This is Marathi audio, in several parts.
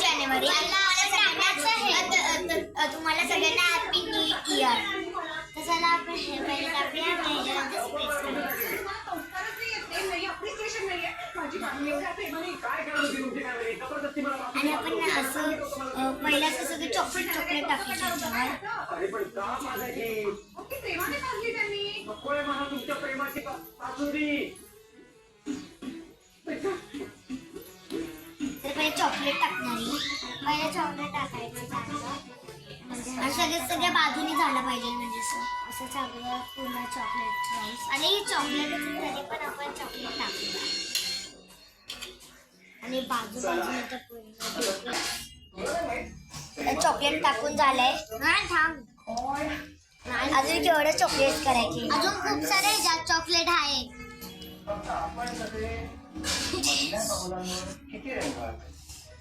जानेवारी तुम्हाला सगळ्यांना हॅपी न्यू इयर. तर चला आपण हे पहिले टाकूया आणि आपण असं पहिलं असं सगळं चॉकलेट टाकायचं. तर पहिले चॉकलेट टाकणारी पहिले चॉकलेट टाकायचं चांगलं आणि सगळ्या बाजूनी झालं पाहिजे म्हणजे असं सगळं पूर्ण चॉकलेट राईस आणि चॉकलेट तरी पण आपण चॉकलेट टाकूया आणि बाजूने तर पूर्ण चॉकलेट टाकून झालंय. हा थांब अजून केवढं चॉकलेट करायची अजून खूप सारे ज्यात चॉकलेट आहे.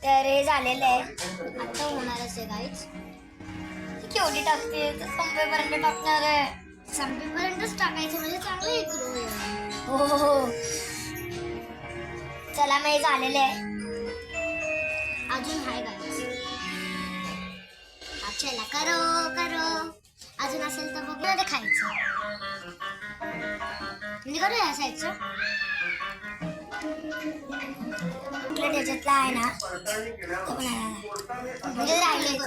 तर हे झालेलं आहे आता होणारच आहे गाईज. केवढी टाकते तर संपेपर्यंत टाकणार आहे. संपेपर्यंतच टाकायचं म्हणजे चांगलं ग्रो आहे. हो हो चला मग हे झालेलं आहे. अजून आहे गाईज. चला करो अजून असेल तर बघ ते खायचं म्हणजे करू या साईडचं त्याच्यातला आहे ना तो पण म्हणजे राहिले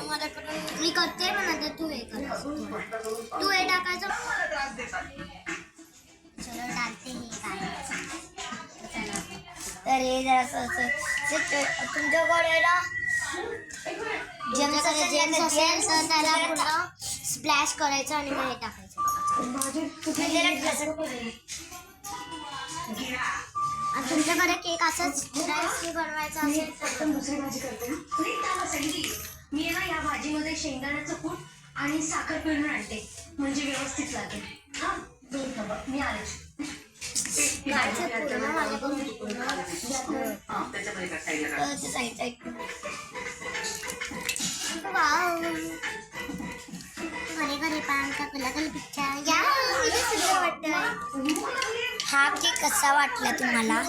माझ्याकडून मी करते पण आता तू हे करायचं तू हे टाकायचं. चलो टाकते हे काय तर हे जरा तुमच्याकडे जेम्स असेल तर त्याला पूर्ण स्प्लॅश करायचं आणि मग हे टाकायचं. आणि तुमच्याकडे केक असंच ड्राय बनवायचा असेल तर दुसरी भाजी करते ना. मी ना या भाजीमध्ये शेंगदाण्याचं कूट आणि साखर पिळून आणते म्हणजे व्यवस्थित लागेल. हा मी आले हा केक कसा वाटला तुम्हाला?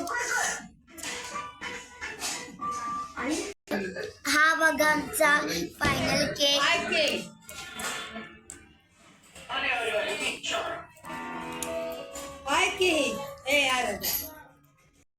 हा बघा आमचा फायनल केक.